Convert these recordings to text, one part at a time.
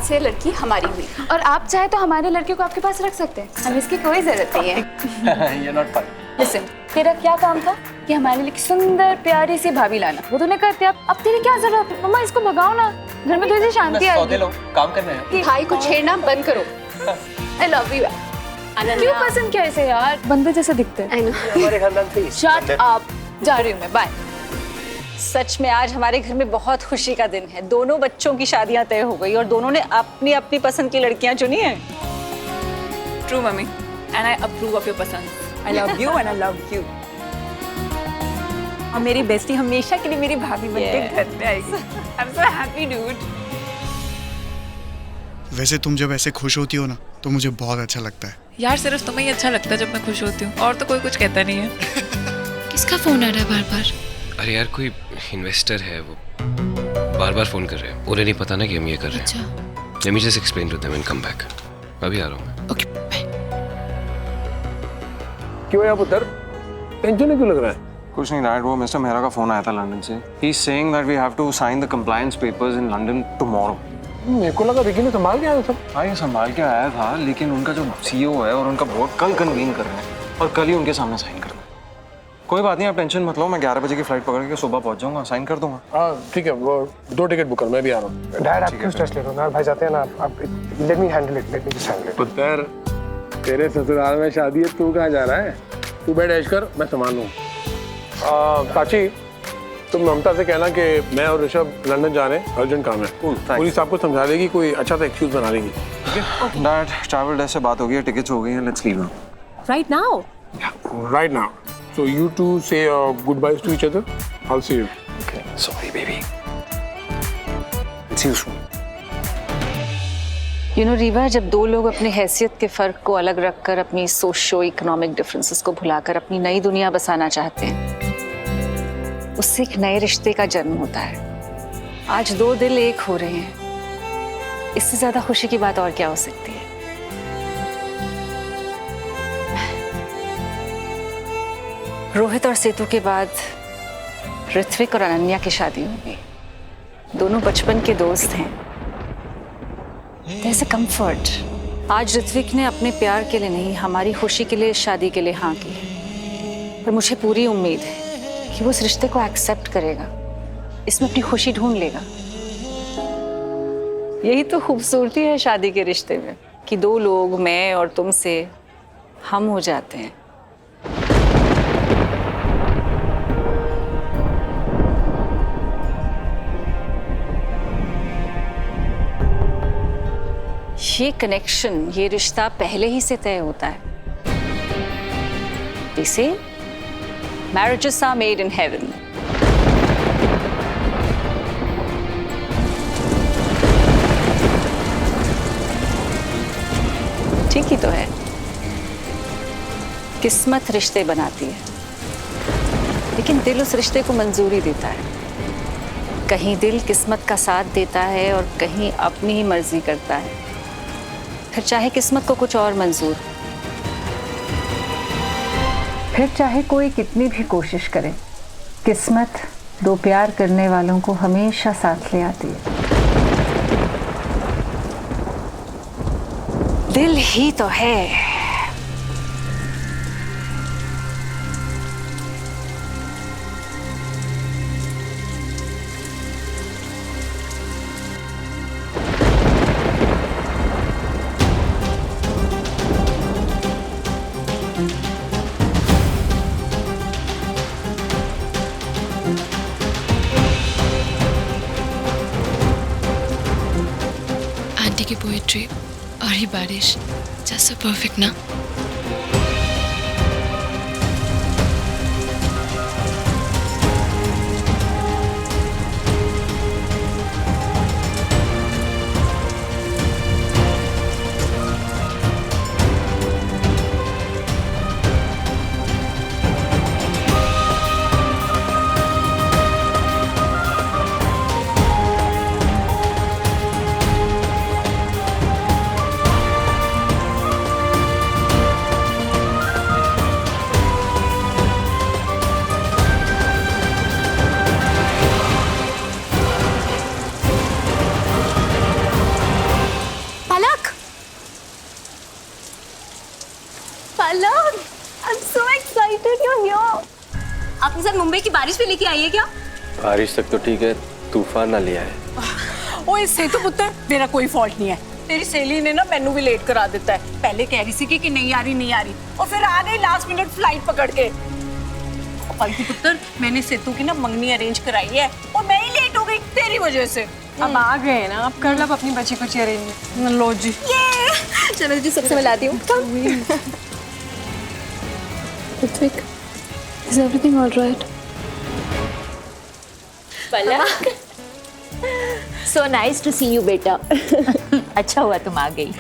से लड़की हमारी हुई। और आप चाहे तो हमारे लड़के को आपके पास रख सकते हैं, हमें इसकी कोई जरूरत नहीं है। You're not fun. लिसन, तेरा क्या काम था कि हमारे लिए सुंदर प्यारी सी भाभी लाना, वो तूने कर दिया। अब तेरी क्या जरूरत है? मम्मा इसको भगाओ ना, घर में थोड़ी सी शांति आएगी। काम करना है। भाई को छेड़ना बंद करो। आई लव यू। क्यों पसंद क्या ऐसे यार, बंदे जैसे दिखते हैं। हमारे खानदान से शट अप, जा रही हूँ मैं, बाय। सच में आज हमारे घर में बहुत खुशी का दिन है। दोनों बच्चों की शादियां तय हो गई और दोनों ने अपनी अपनी पसंद की लड़कियां चुनी हैं। True mummy, and I approve of your पसंद। I love you and I love you. और मेरी बेस्टी हमेशा के लिए मेरी भाभी बनके घर पे आएगी। I am so happy dude. वैसे तुम जब ऐसे खुश होती हो ना तो मुझे बहुत अच्छा लगता है। यार सिर्फ तुम्हें ही अच्छा लगता है जब मैं खुश होती हूँ, और तो कोई कुछ कहता नहीं है। किसका फोन आ रहा है बार बार? अरे यार कोई इन्वेस्टर है, वो बार बार फोन कर रहे हैं। उन्हें नहीं पता ना कि हम ये कर रहे हैं। अच्छा। Let me just explain to them and come back. अभी आ रहा हूँ मैं। Okay bye. क्यों यार पुत्र, टेंशन क्यों लग रहा है? कुछ नहीं डैड, वो मिस्टर मेहरा का फोन आया था लंदन से। He is saying that we have to sign the compliance papers in London tomorrow. मेरे को लगा रिकी ने संभाल के आया सब। हाँ ये संभाल के आया था, लेकिन उनका जो सीईओ है और उनका बोर्ड कल कन्वीन कर रहे हैं और कल ही उनके सामने साइन करना है। कोई बात नहीं, आप टेंशन मत लो, मैं 11 बजे की फ्लाइट पकड़ के सुबह पहुंच जाऊंगा, साइन कर दूंगा। हाँ ठीक है, वो 2 टिकट बुक कर, मैं भी आ रहा हूँ। डैड आप क्यों स्ट्रेस ले रहे हो ना, भाई जाते हैं ना आप। Let me handle it, let me just handle it. पुत्र, तेरे ससुराल में शादी है, तू कहाँ जा रहा है? तू बैठ ऐश कर, मैं संभाल लूँ। चाची, तुम ममता से कहना कि मैं और ऋषभ लंदन जा रहे हैं, अर्जेंट काम है। पुलिस आपको समझा देगी, कोई अच्छा सा एक्सक्यूज बना देगी। डैड ट्रैवल डेस्क से बात हो गई है, टिकट्स हो गई हैं, let's leave now. Right now? Right now. So you two say goodbyes to each other. I'll see you. Okay. Sorry, baby. See you soon. You know Rewa, जब दो लोग अपने हैसियत के फ़र्क को अलग रखकर अपनी सोशो इकोनॉमिक डिफरेंसेस को भुलाकर अपनी नई दुनिया बसाना चाहते हैं, उससे एक नए रिश्ते का जन्म होता है। आज दो दिल एक हो रहे हैं, इससे ज़्यादा खुशी की बात और क्या हो सकती है? रोहित और सेतु के बाद ऋत्विक और अनन्या की शादी होगी। दोनों बचपन के दोस्त हैं। There's a comfort. आज ऋत्विक ने अपने प्यार के लिए नहीं, हमारी खुशी के लिए शादी के लिए हाँ की है। पर मुझे पूरी उम्मीद है कि वो इस रिश्ते को एक्सेप्ट करेगा, इसमें अपनी खुशी ढूंढ लेगा। यही तो खूबसूरती है शादी के रिश्ते में कि दो लोग, मैं और तुमसे, हम हो जाते हैं। ये कनेक्शन, ये रिश्ता पहले ही से तय होता है। They say marriages are made in heaven. ठीक ही तो है। किस्मत रिश्ते बनाती है, लेकिन दिल उस रिश्ते को मंजूरी देता है। कहीं दिल किस्मत का साथ देता है और कहीं अपनी ही मर्जी करता है। फिर चाहे किस्मत को कुछ और मंजूर, फिर चाहे कोई कितनी भी कोशिश करे, किस्मत दो प्यार करने वालों को हमेशा साथ ले आती है। दिल ही तो है। आंटी की पोएट्री और ये बारिश, जस्ट सो परफेक्ट ना। आपके साथ मुंबई की बारिश भी लेके आई है क्या? बारिश तक तो ठीक है, तूफान ना लिया है। ओए सेतु पुत्र, मेरा कोई फॉल्ट नहीं है। तेरी सहेली ने ना मैनू भी लेट करा देता है। पहले कह रही थी कि नहीं आ रही और फिर आ गई लास्ट मिनट फ्लाइट पकड़ के। फालतू पुत्र, मैंने सेतु की ना मंगनी अरेंज कराई है और मैं ही लेट हो गई तेरी वजह से। अब आ गए ना, अब कर लो अपनी बची कुछ अरेंज। लो जी, चलो जी, सबसे मिलाती हूँ। Ritwik, is everything all right? Palak, so nice to see you, बेटा। अच्छा हुआ तुम आ गई।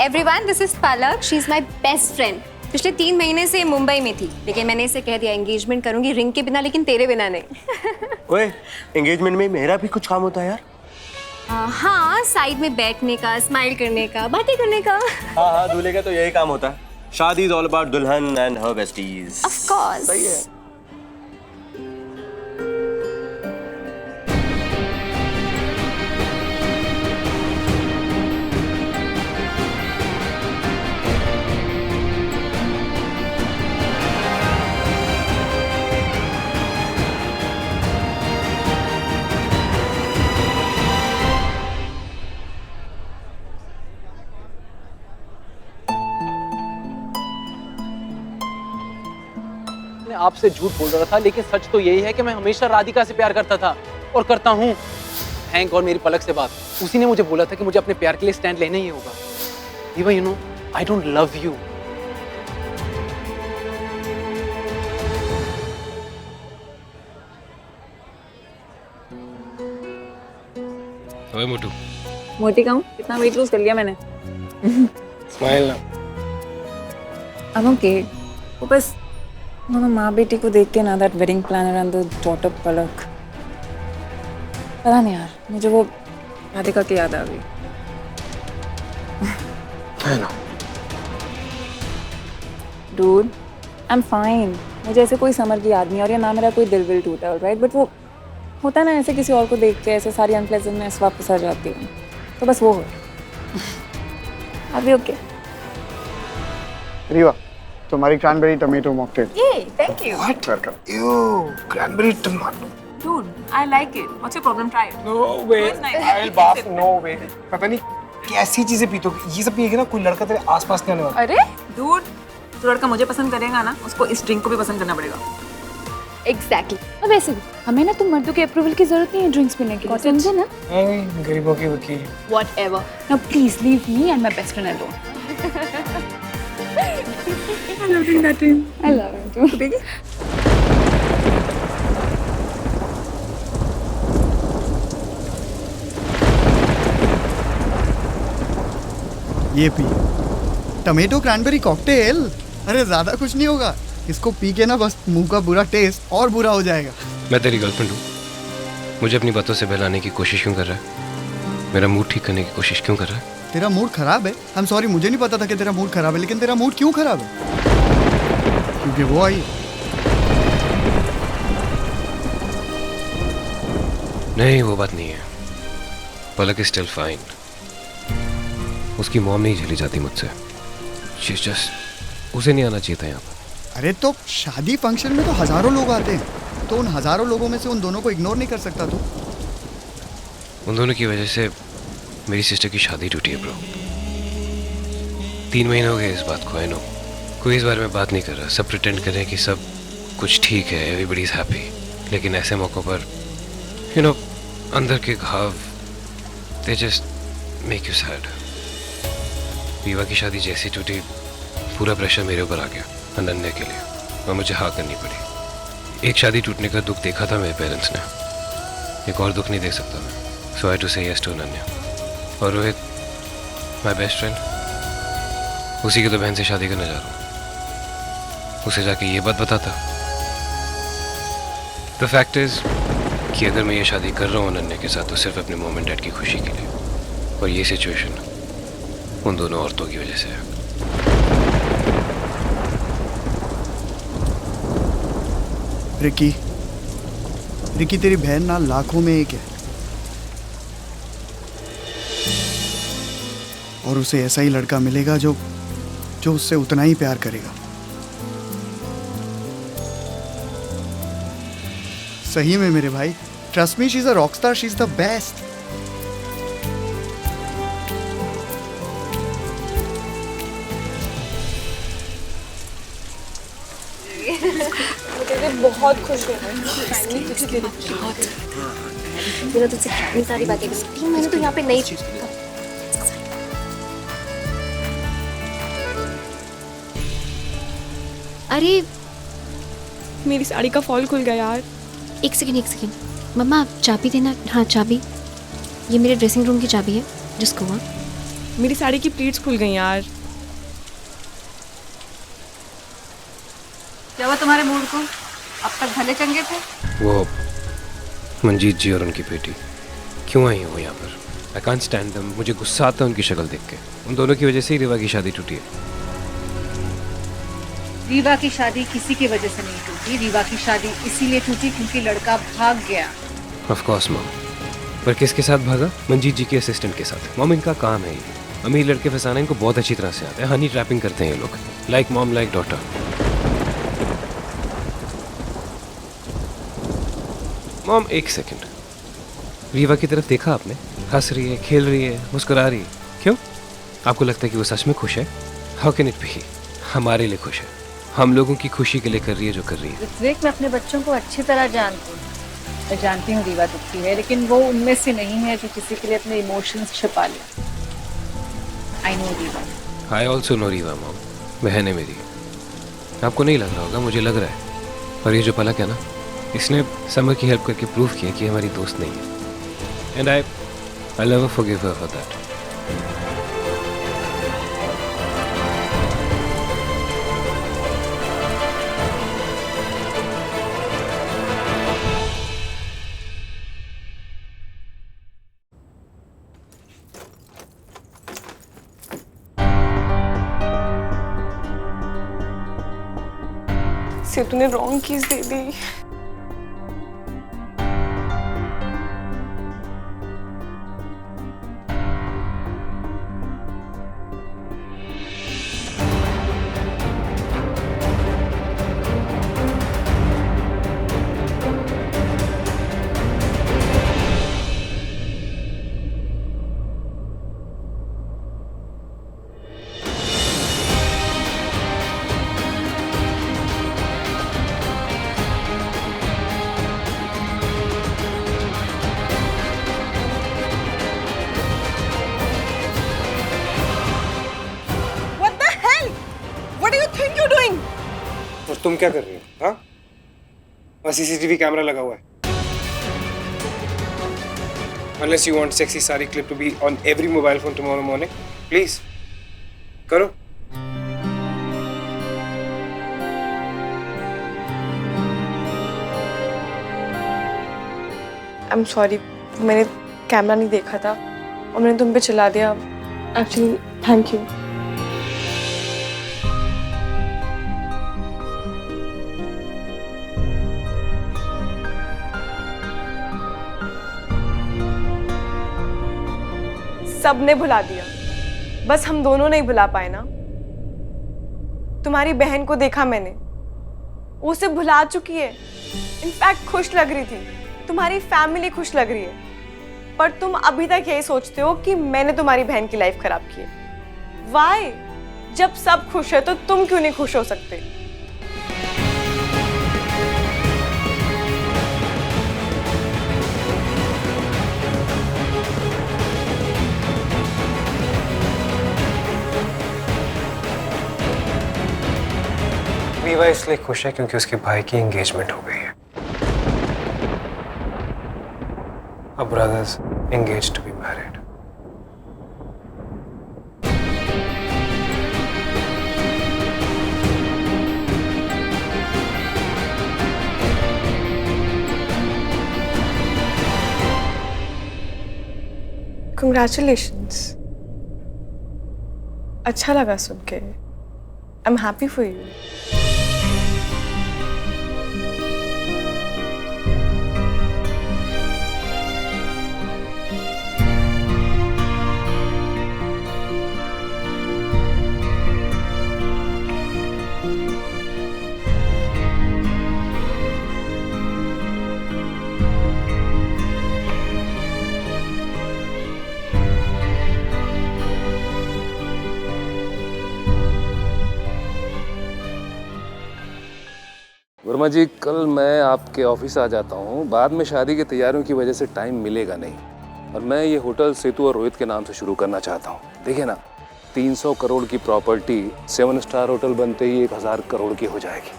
Everyone, this is Palak. She's my best friend. पिछले 3 महीने से मुंबई में थी, लेकिन मैंने इसे कह दिया एंगेजमेंट करूंगी रिंग के बिना, लेकिन तेरे बिना नहीं। ओए, एंगेजमेंट में मेरा भी कुछ काम होता है यार। हाँ, साइड में बैठने का, स्माइल करने का, बातें करने का। हाँ, दूल्हे का तो यही काम होता है। शादी इज ऑल अबाउट दुल्हन and her besties. Of course. सही है। आपसे झूठ बोल रहा था, लेकिन सच तो यही है कि मैं हमेशा राधिका से प्यार करता था और करता हूँ। हैंक और मेरी पलक से बात, उसी ने मुझे बोला था कि मुझे अपने प्यार के लिए स्टैंड लेना ही होगा। Even you know, I don't love you. ओए मोटू, मोटी कहूँ, कितना वेट लूज कर लिया मैंने। स्माइल ना। I'm okay. वो बस दोनों माँ बेटी को देख के ना, that wedding planner and the daughter पलक, पता नहीं यार, मुझे वो राधिका की याद आ गई। है ना। Dude, I'm fine. मुझे ऐसे कोई समर की याद नहीं और या ना मेरा कोई दिल विल टूटा, राइट? बट वो होता है ना, ऐसे किसी और को देख के ऐसे सारी अनप्लेजेंटनेस वापस आ जाती है, तो बस वो हो। अभी ओके। रीवा, तुम्हारी cranberry tomato mocktail. Yay, thank you. What? Welcome. Ew, cranberry tomato. Dude, I like it. What's your problem? Try it. No way. It's nice. I'll bath. No way. पता नहीं कैसी चीजें पीते हो। ये सब पिएगी ना, कोई लड़का तेरे आसपास नहीं आने वाला। अरे dude, जो लड़का मुझे पसंद करेगा ना, उसको इस ड्रिंक को भी पसंद करना पड़ेगा। Exactly. अब ऐसे भी हमें ना तुम मर्दों के अप्रूवल की जरूरत नहीं है ड्रिंक्स पीने के लिए, समझे ना? गरीबों की वकील। Whatever. Now please leave me and my best friend alone. I love that dream. I love it too. देखी? ये पी, टमेटो क्रैनबेरी कॉकटेल। अरे ज्यादा कुछ नहीं होगा, इसको पी के ना बस मुंह का बुरा टेस्ट और बुरा हो जाएगा। मैं तेरी गर्लफ्रेंड हूँ, मुझे अपनी बातों से बहलाने की कोशिश क्यों कर रहा है? मेरा मूड ठीक करने की कोशिश क्यों कर रहा है? तेरा मूड खराब है? आई एम सॉरी, मुझे नहीं पता था कि तेरा मूड खराब है, लेकिन तेरा मूड क्यों खराब है? क्योंकि वो आई। नहीं, वो बात नहीं है। पलक इज स्टिल फाइन। उसकी मॉम नहीं झेली जाती मुझसे। She's just, उसे नहीं आना चाहिए था यहाँ पर। अरे तो शादी फंक्शन में तो हजारों लोग आते हैं, तो उन हजारों लोगों में से उन दोनों को इग्नोर नहीं कर सकता तू? उन दोनों की वजह से मेरी सिस्टर की शादी टूटी है ब्रो। 3 महीने हो गए इस बात को। आई नो कोई इस बारे में बात नहीं कर रहा, सब प्रिटेंड कर रहे हैं कि सब कुछ ठीक है, एवरीबॉडी इज हैप्पी। लेकिन ऐसे मौक़ों पर यू नो अंदर के घाव they just make you sad. Rewa की शादी जैसी टूटी, पूरा प्रेशर मेरे ऊपर आ गया अनन्या के लिए, और मुझे हाँ करनी पड़ी। एक शादी टूटने का दुख देखा था मेरे पेरेंट्स ने, एक और दुख नहीं देख सकता मैं। सो आई टू से यस टू अनन्या। और रोहित, माय बेस्ट फ्रेंड, उसी की तो बहन से शादी करने जा रहा हूँ। उसे जाके ये बात बताता। द फैक्ट इज कि अगर मैं ये शादी कर रहा हूँ अनन्या के साथ, तो सिर्फ अपने मॉम एंड डैड की खुशी के लिए, और ये सिचुएशन उन दोनों औरतों की वजह से है। रिकी, रिकी तेरी बहन ना लाखों में एक है, और उसे ऐसा ही लड़का मिलेगा जो उससे उतना ही प्यार करेगा। सही में मेरे भाई, trust me, she is a rock star, she is the best. मुझे बहुत खुश हूँ मेरा तुझसे कितनी सारी बातें करनी 3 महीने तो यहाँ पे नहीं। अरे मेरी साड़ी का फॉल खुल गया यार। एक सेकंड मम्मा, आप चाबी देना। हाँ चाबी, ये मेरे ड्रेसिंग रूम की चाबी है, जिसको हुआ। मेरी साड़ी की प्लीट्स खुल गई यार। क्या हुआ तुम्हारे मूड को? अब तक भले चंगे थे। वो मंजीत जी और उनकी बेटी क्यों आई हो यहाँ पर? I can't stand them. मुझे गुस्सा आता है उनकी शक्ल देख के। उन दोनों की वजह से ही रीवा की शादी टूटी है। रीवा की शादी किसी की वजह से नहीं टूटी। रीवा की शादी इसीलिए टूटी क्योंकि लड़का भाग गया। ऑफ कोर्स मॉम, पर किसके साथ भागा? मंजीत जी के असिस्टेंट के साथ। मॉम, इनका काम है ये। अमीर लड़के फंसाना इनको बहुत अच्छी तरह से आता है। हनी ट्रैपिंग करते हैं ये लोग, like mom like daughter. Mom एक सेकंड, रीवा की तरफ देखा आपने? हंस रही है, खेल रही है, मुस्कुरा रही है। क्यों? आपको लगता है कि वो सच में खुश है? How can it be? हमारे लिए खुश है, हम लोगों की खुशी के लिए कर रही है जो कर रही है। ऋत्विक, मैं अपने बच्चों को अच्छी तरह जानती हूँ। मैं जानती हूँ रीवा दुखी है, लेकिन वो उनमें से नहीं है जो किसी के लिए अपने इमोशंस छिपा ले। I know Riva. I also know Riva mom, बहन है मेरी। आपको नहीं लग रहा होगा, मुझे लग रहा है। और ये जो पलक है ना, इसने समर की हेल्प करके प्रूव किया कि हमारी दोस्त नहीं है। And I never forgive her for that. Setu ने रॉन्ग कीज दे दी। और तुम क्या कर रही हो? हाँ, वहाँ CCTV कैमरा लगा हुआ है। Unless you want sexy sari clip to be on every mobile phone tomorrow morning, please करो। I'm sorry, मैंने कैमरा नहीं देखा था और मैंने तुम पे चला दिया। Actually, thank you. सबने भुला दिया, बस हम दोनों नहीं भुला पाए ना। तुम्हारी बहन को देखा मैंने, वो उसे भुला चुकी है। इनफैक्ट खुश लग रही थी, तुम्हारी फैमिली खुश लग रही है, पर तुम अभी तक यही सोचते हो कि मैंने तुम्हारी बहन की लाइफ खराब की है। वाई? जब सब खुश है तो तुम क्यों नहीं खुश हो सकते? रीवा इसलिए खुश है क्योंकि उसके भाई की एंगेजमेंट हो गई है। अब brothers engaged to be married. Congratulations. अच्छा लगा सुन के। I'm happy for you. Verma जी, कल मैं आपके ऑफिस आ जाता हूँ। बाद में शादी की तैयारियों की वजह से टाइम मिलेगा नहीं, और मैं ये होटल सेतु और रोहित के नाम से शुरू करना चाहता हूँ। देखिए ना, 300 करोड़ की प्रॉपर्टी 7 स्टार होटल बनते ही 1000 करोड़ की हो जाएगी।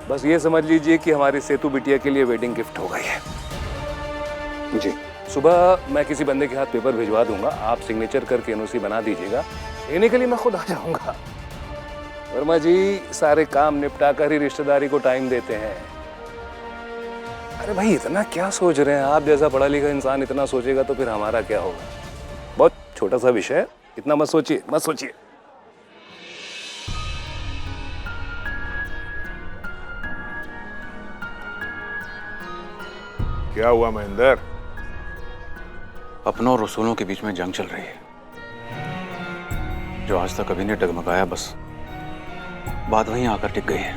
बस ये समझ लीजिए कि हमारी सेतु बिटिया के लिए वेडिंग गिफ्ट हो गई है। जी, सुबह मैं किसी बंदे के हाथ पेपर भिजवा दूंगा, आप सिग्नेचर करके एनओसी बना दीजिएगा। लेने के लिए मैं खुद आ जाऊंगा। वर्मा जी, सारे काम निपटा कर ही रिश्तेदारी को टाइम देते हैं। अरे भाई, इतना क्या सोच रहे हैं? आप जैसा पढ़ा लिखा इंसान इतना सोचेगा तो फिर हमारा क्या होगा? बहुत छोटा सा विषय है, इतना मत सोचिए, मत सोचिए। क्या हुआ महेंद्र? अपनों और रसूलों के बीच में जंग चल रही है, जो आज तक कभी नहीं डगमगाया, बस बात वहीं आकर टिक गई है।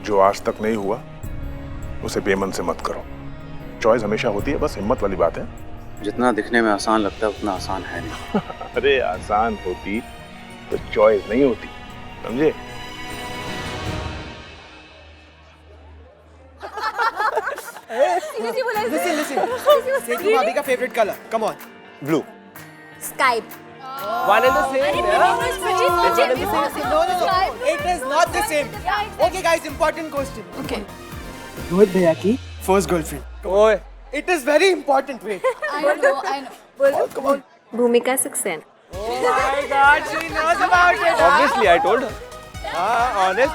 जो आज तक नहीं हुआ उसे बेमन से मत करो। चॉइस हमेशा होती है, बस हिम्मत वाली बात है। जितना दिखने में आसान लगता है उतना आसान है नहीं। अरे आसान होती तो चॉइस नहीं होती, समझे? सेतु भाभी का favourite colour, come on. Blue. Sky. One and the same. No, it is not the same. Okay, guys, important question. Okay. Rohit भैया की first girlfriend. ओए, it is very important. Wait. I know. Come on. भूमिका Saxena. Oh my God, she knows about it. Obviously, I told her. हाँ, honest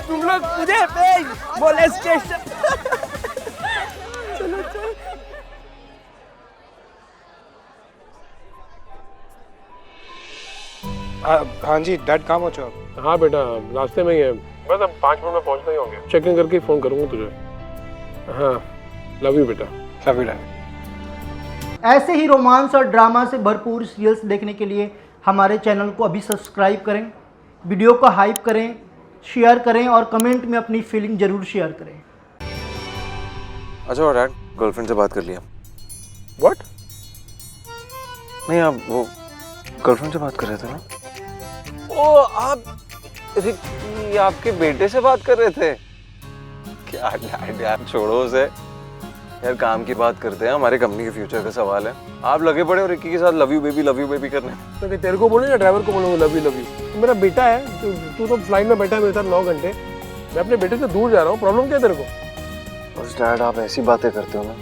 तुम लोग मुझे molestation. चलो चलो। हाँ जी, डैड कहाँ पहुँचे आप? हाँ बेटा, रास्ते में ही है, बस अब 5 मिनट में पहुंचना ही होंगे। चेक इन करके फोन करूंगा तुझे। हाँ, लव यू बेटा। Love you dad. ऐसे ही रोमांस और ड्रामा से भरपूर सीरियल्स देखने के लिए हमारे चैनल को अभी सब्सक्राइब करें, वीडियो को हाइप करें, शेयर करें और कमेंट में अपनी फीलिंग ज़रूर शेयर करें। अच्छा डैड, गर्लफ्रेंड से बात कर लिया? व्हाट? नहीं, आप वो गर्लफ्रेंड से बात कर रहे थे ना? ओ, आप रिकी आपके बेटे से बात कर रहे थे? क्या डैड, यार छोड़ो उसे यार, काम की बात करते हैं, हमारे कंपनी के फ्यूचर का सवाल है। आप लगे पड़े हो रिकी के साथ लव यू बेबी करने। तो तेरे को बोलूं या ड्राइवर को बोलूं लव यू? तो मेरा बेटा है, तू तो फ्लाइट में बैठा है मेरे साथ 9 घंटे, मैं अपने बेटे से दूर जा रहा हूँ, प्रॉब्लम क्या है तेरे को? बस डैड, आप ऐसी बातें करते हो ना,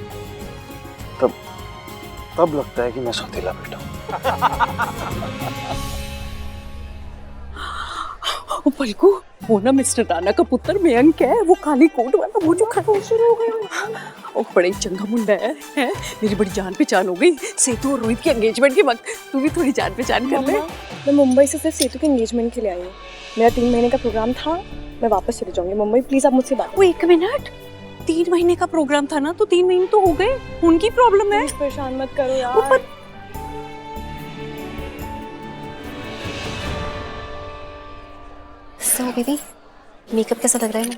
तब लगता है कि मैं सौतेला बेटा हूँ। पलकू, वो ना मिस्टर राणा का पुत्र मयंक है, वो काली कोट वाला, वो जो खड़ा शुरू हो गया। और बड़ा ही चंगा मुंडा है, मेरी बड़ी जान पहचान हो गई सेतु और रोहित के एंगेजमेंट के वक्त। तू भी थोड़ी जान पहचान कर ले। मैं मुंबई से सिर्फ सेतु के एंगेजमेंट के लिए आई हूँ। मेरा 3 महीने का प्रोग्राम था, मैं वापस चले जाऊंगी मुंबई। प्लीज आप मुझसे बात। 1 मिनट, 3 महीने का प्रोग्राम था ना, तो 3 महीने तो हो गए, उनकी प्रॉब्लम है। परेशान मत करो यार। So बेबी, मेकअप कैसा लग रहा है?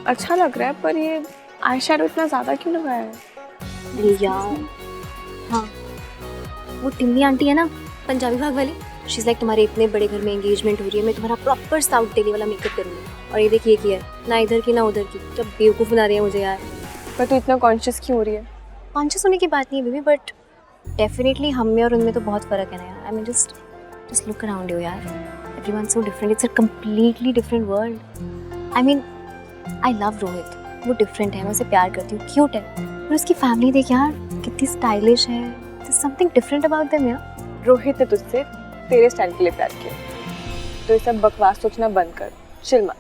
अच्छा लग रहा है, पर ये आई शैडो इतना ज्यादा क्यों लगाया है? यार, हाँ, वो टिम्मी आंटी है ना, पंजाबी भाग वाली, शीज़ लाइक तुम्हारे इतने बड़े घर में एंगेजमेंट हो रही है, मैं तुम्हारा प्रॉपर साउथ दिल्ली वाला मेकअप करूँगी। और ये देखिए किया है, ना इधर की ना उधर की, क्या बेवकूफ़ बना रही है मुझे यार। पर तू इतना कॉन्शियस क्यों हो रही है? कॉन्शियस होने की बात नहीं है बेबी, बट डेफिनेटली हम में और उनमें तो बहुत फ़र्क है ना यार। I mean just look around you यार, everyone's so different. It's a completely different world. I mean, I love Rohit, वो different है, मैं उसे प्यार करती हूँ, क्यूट है, और उसकी फैमिली देख यार, कितनी स्टाइलिश है। There's something different about them यार। रोहित ने तुझसे तेरे स्टाइल के लिए प्यार किया, तो ये सब बकवास सोचना बंद कर, चिल मत।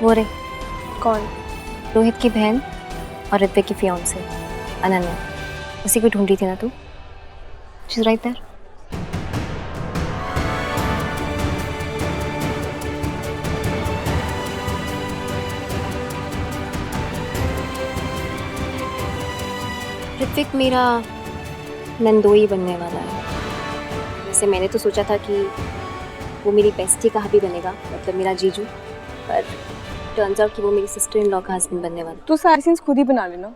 वो रे, कौन? रोहित की बहन और ऋत्विक की फियांसे अनन्या, उसी को ढूंढ रही थी ना तू? She's right there. ऋत्विक मेरा नंदोई बनने वाला है। वैसे मैंने तो सोचा था कि वो मेरी बेस्टी का हबी बनेगा, मतलब मेरा जीजू, पर टर्न्स आउट कि वो मेरी सिस्टर इन लॉ का हस्बैंड बनने वाला। तू सारे सीन्स खुद ही बना लेना,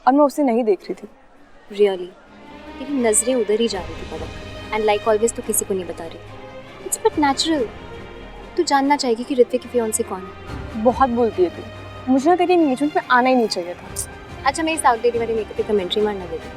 और मैं उसे नहीं देख रही थी। रियली? तेरी नजरें उधर ही जा रही थी पलक, एंड लाइक ऑलवेज तो किसी को नहीं बता रही। It's but natural. तू जानना चाहेगी कि ऋत्विक की फियांसे कौन है। बहुत बोलती है तू, मुझे ना तेरी एंगेजमेंट में आना ही नहीं चाहिए था। अच्छा, मेरी साउथ डेली वाली मेकअप पे कमेंट्री मारना बेटा।